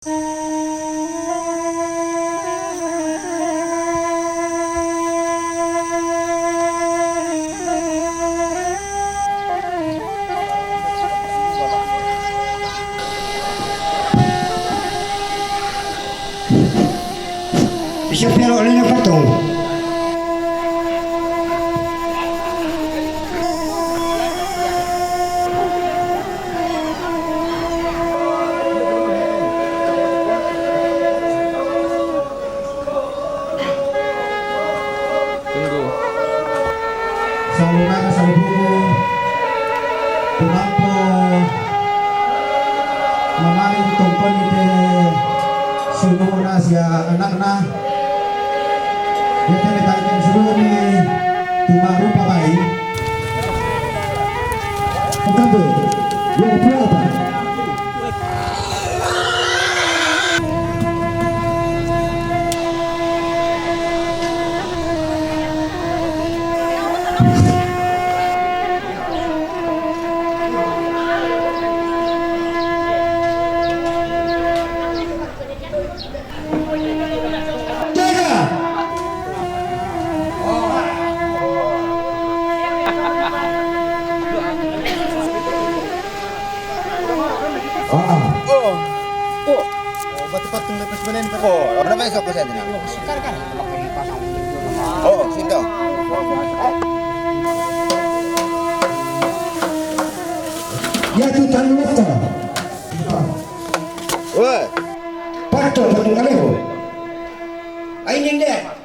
Siapa oleh nak potong? Saudara saudara tumampo mamaring tungkol ite sununa siya anak na ite metalikin suruh ni tumaru pamay Pagkabe, yung prueba Batu-batu lepas benen kan? Oh, apa namanya siapa saja? Sekarang kan pakai pasang. Oh, sini. ya tu tanpa Wah, pato pada kaleho Ayo nyender.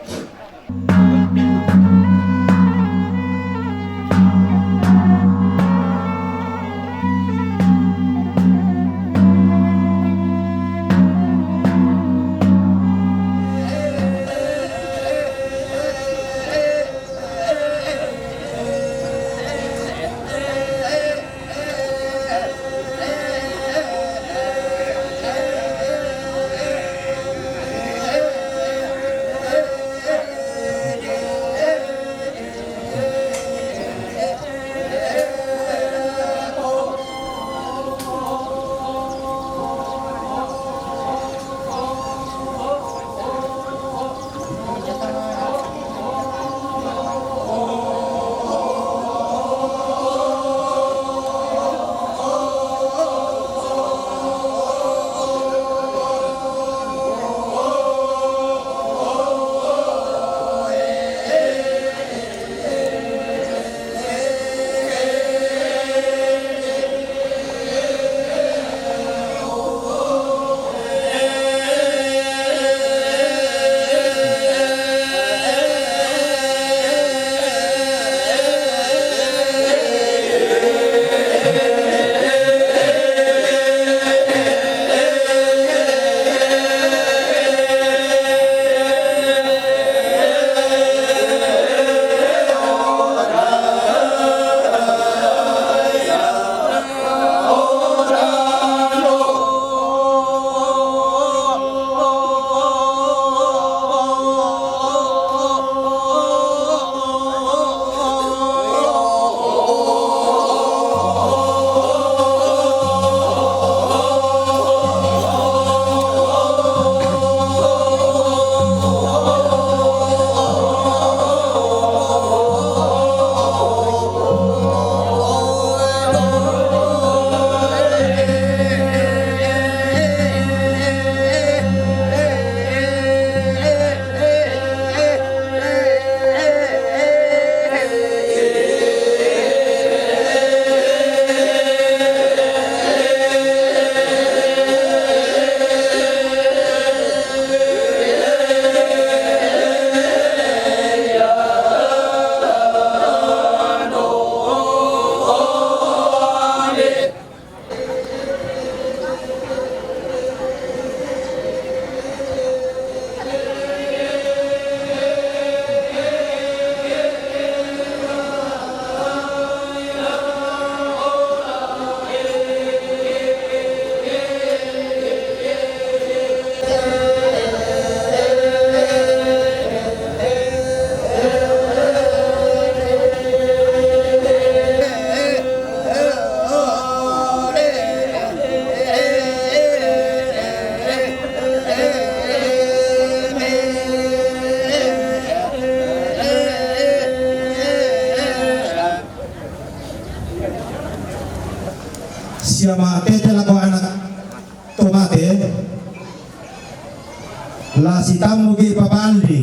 la si tamu gi papaldi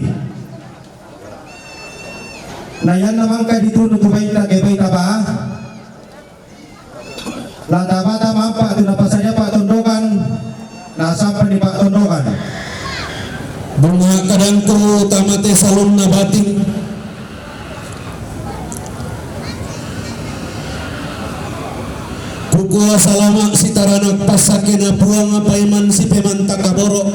na yan naman kay dituno to baita kay baita ba la tabata mampa tu napasaya Pak Tondokan na sampai di Pak Tondokan bunga kadangku tamate salon na bating kukuha salama si taranak pasake na puang apaiman si pemanta kaboro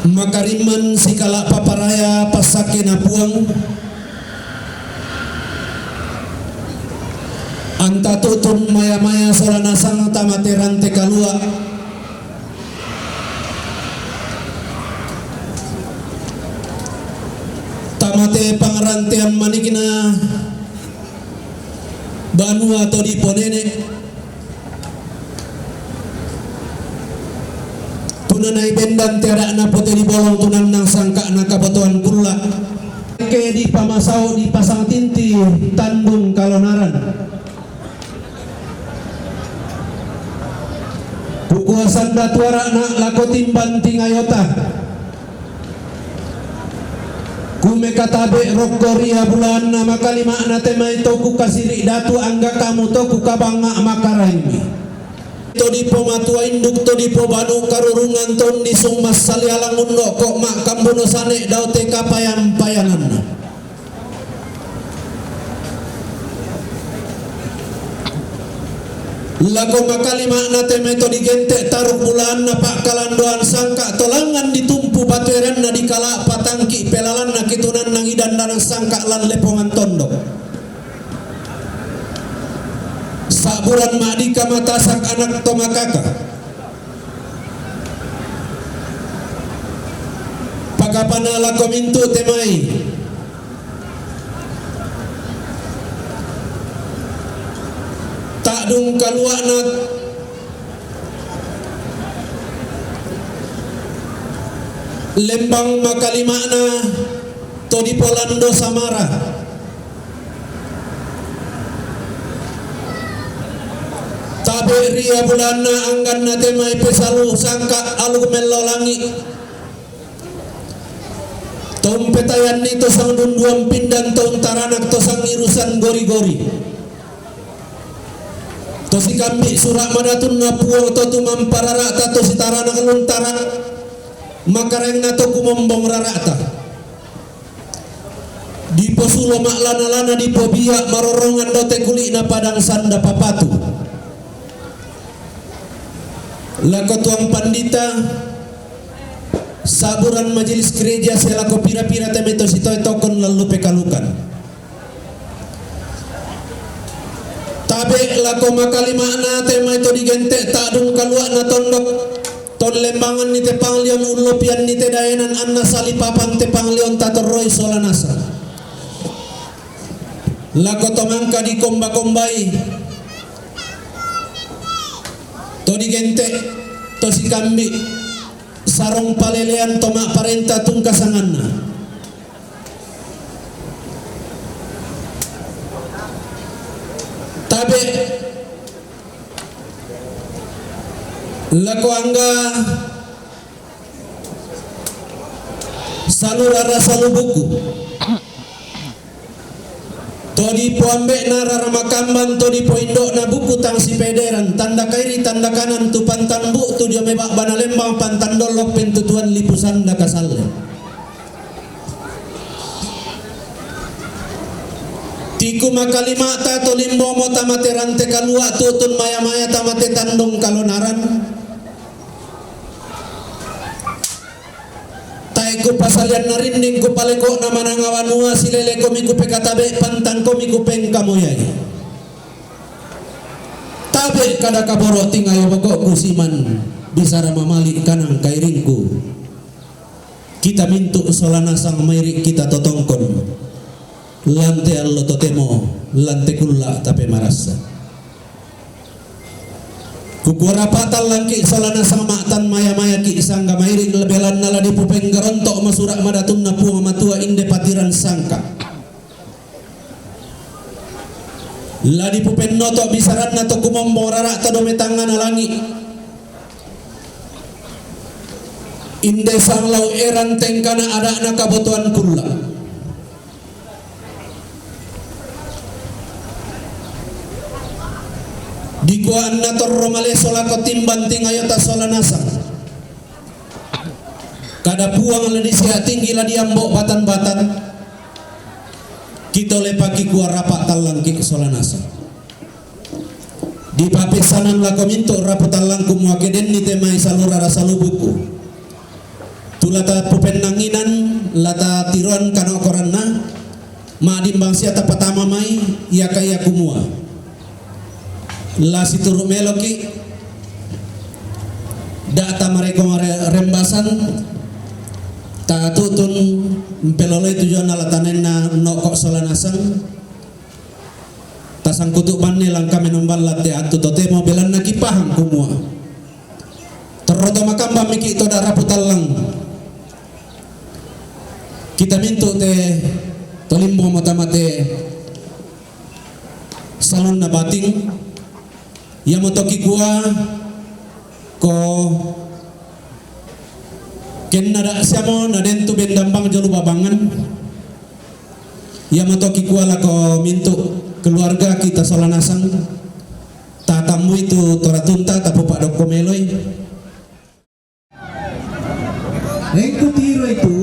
makariman si kalak paparaya pasake na puang anta tutun maya-maya solana sang tamate rante kalua tamate pangrantean manikina banu atau di ponene tunanai bendan tiada na pote di bolong tunan nang sangka na kabotoan kula ke di pamasau di pasang tinti Tandung Kalonaran kukuasan datuara na lakotin banting ayota kume katabe rokkoria bulan na makalima na tema ito kukasiri datu angga kamu to kukabanga makaraimi to di po matua induk to di po banu karurungan ton di sungmas salialang undo kok mak kambuno sane daw te kapayam payangan lago makalima na teme to digente taruk bulan na pak kalandoan sangka tolangan ditumpu batueran na dikala patangki pelalan na kitunan nang idan danang sangka lan lepongan tondok saburan madika matasak anak tomakaka pagapana lago mintu temai dung kaluanat lembang makalimana to di Polando Samara tabe ria bulana anggan na temai pesalu sangka alu melolangi tom petayan ni to sang dunduam pindan tom taranak to sang irusan gori-gori to si kami surak madatun na puang to tumam pararata to si tarana kaluntara makareng na to kumombong rarata di posulo maklana-lana di pobiak marorongan do te kuli na padang sanda papatu lako tuang pandita saburan majelis gereja selako pira-pira temeto si toy tokon lalu pekalukan tabe lako makalimana tema itu digente tak dung kaluak na tondok ton lembangan ni te panglion ulopian ni te dayanan anna salipapang te panglion tatoroi solanasa lako tomangka di komba-kombai to digente to si kambi sarong palelean tomak parenta tungkasanganna tabe lako angga salurara salubuku todi po ambek na raramakambang todi po indok na buku tang si pederan tanda kairi tanda kanan tu pantan bu tu dia mebak bana lembang pantan dolok pentutuan lipusan da kasalle tiku makalima ta to limbo mo tamate rante kalua tutun maya-maya tamate Tandung Kalonaran taiku pasalian narinding ku paleko na manangawanua silele komiku pekatabe pantan komiku pengkamoyai tabe kada kaboro tingayo bako kusiman bisara mamali kanang kairingku kita mintu solana sang mairik kita totongkon lante allo totemo lante kulla tape marasa kukura patal langki solana sama tan maya-maya ki sangga mairik lebelan nala di pupeng gerontok masurak madatun napu matua inde patiran sangka Ladi pupen noto bisaran na to kumomborara ta dometangan alangi. Inde sanglau eran tengkana ada na kabutuhan kulla. Dikuan na torromale solako timbanting ayota solanasa. Kada puang ladi sia tinggi ladi ambok batan-batan. Kita lepaki kuar rapat talang ki solanasa. Di papisanan la kominto rapat talang kumwa keden ni temai salura salubuku. Tulata pupen nanginan lata tiruan kano koranna ma dimbang siata patama mai ya kaya kumua. La situru meloki data mereka rembasan ta tutun peloloi tujuan alatanen na nokok solanasan tasang kutuk banne langka menombal latte atu tote mau belan na kipahang kumua terroto makamba miki to darah putalang kita mintu te tolimbo motamate salon na bating yang motoki gua ko ken nada siamo nadentu bendambang jolu babangan yang motoki gua la ko mintu keluarga kita solanasang tatamu itu toratunta tapu pak dok komeloi Rengku tiro itu.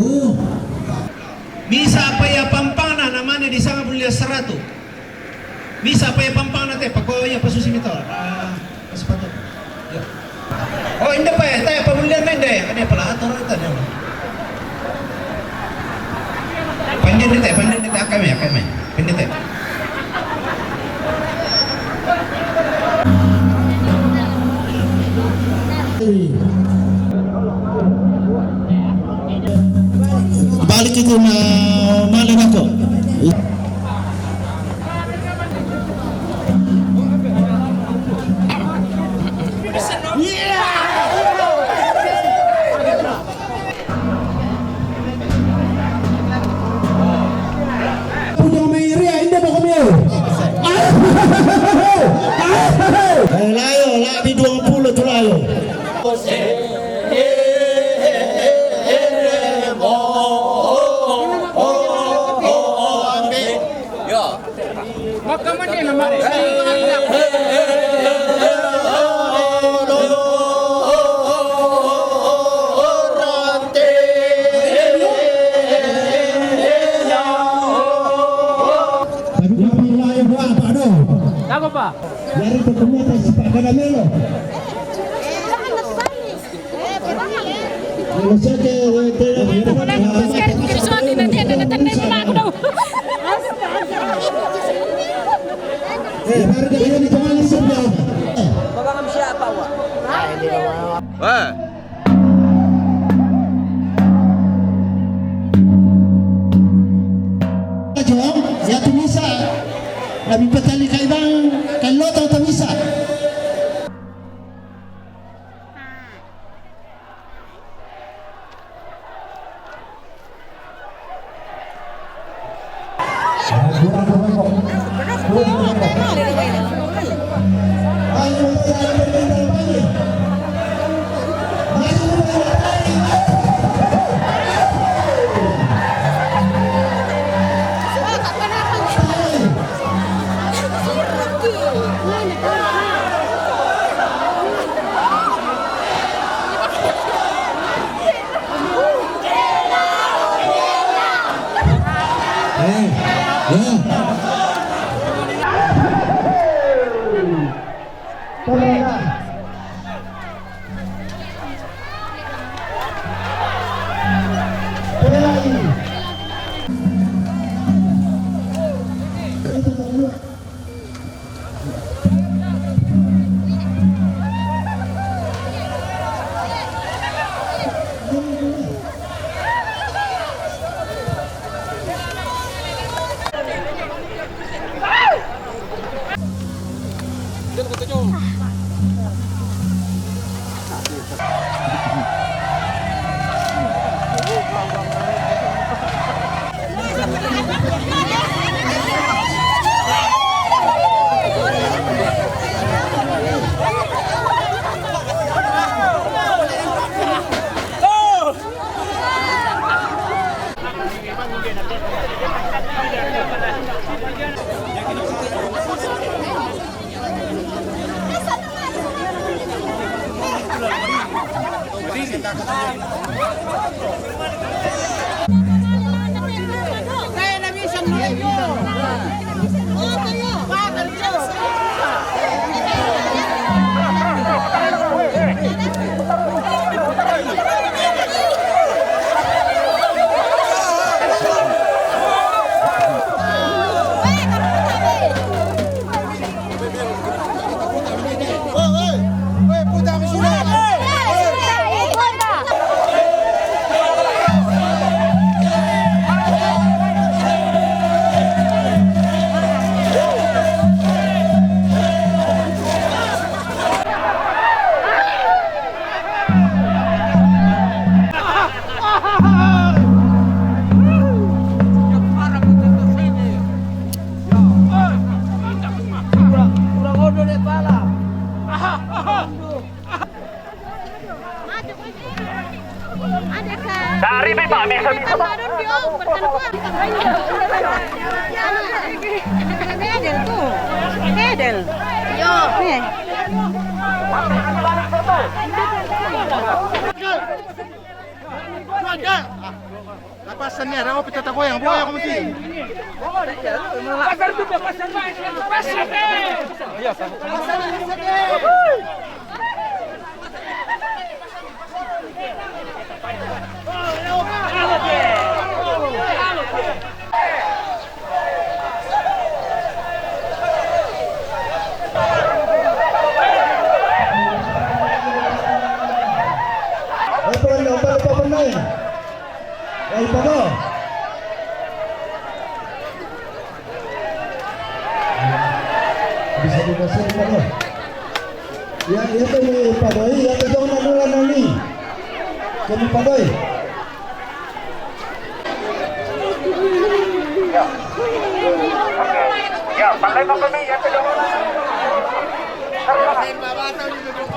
bisa apa ya pampana namanya di sana belia 100 bisa apa ya pampana teh pakoya pasusi mitol sepatu ya. Oh ini apa ya teh pembelian mende ada pelator tadi panjang teh akame pendek teh Balik itu na maling ako. Punya Meiria ini mau kami. Layo, labi 20 tu layo. Apa Pak? Dari ketemu atas Pak Karamelo. Kalau Suatu nanti ada tanda nama aku dah. harga ini kembali sebelah. Babang siapa, Wak? Wah. Jom, ya tu misa. Nabi petali kaibang, kalau tahu tu misa. Dari Pak bisa Edel tuh. Edel. Yo. Nih. Lapasannya, rawa pita takoyang, boy ako mesti. pasar tuh pasar. Bisa dikasih pada. Ya, itu padoi, ya itu nani. Kami padoi. Ya, pakai kami ya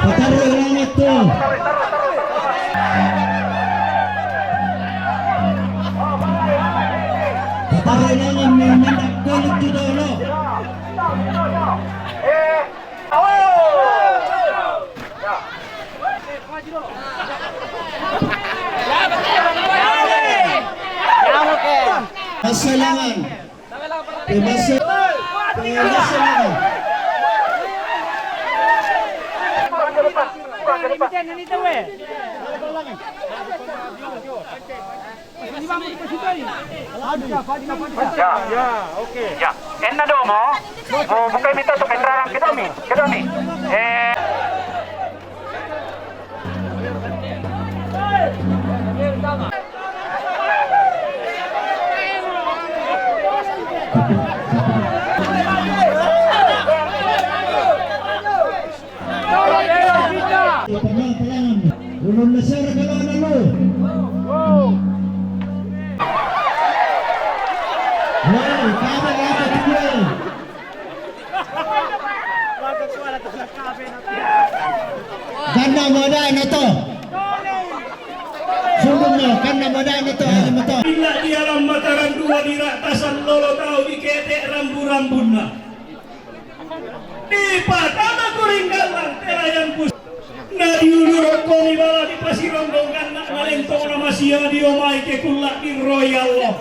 Taruh langit tuh. Taruh langit mendak kulit dulu. Masalangan. Masalangan. Ya, enak dong mau. Bukan minta untuk entrarang kita nih. Ulun besar kalau lalu. Wow, kabe apa tujuan? Kanda modal itu. Sungguhnya kanda modal itu aja moto. Bila di alam Mataram dua di ratasan lolo tahu di ketek rambu-rambuna. Di patama kuringgalan terayan pus. Na diulur koni bala di pasirondongan nak nalentong nama sia di omai ke kulak di royal.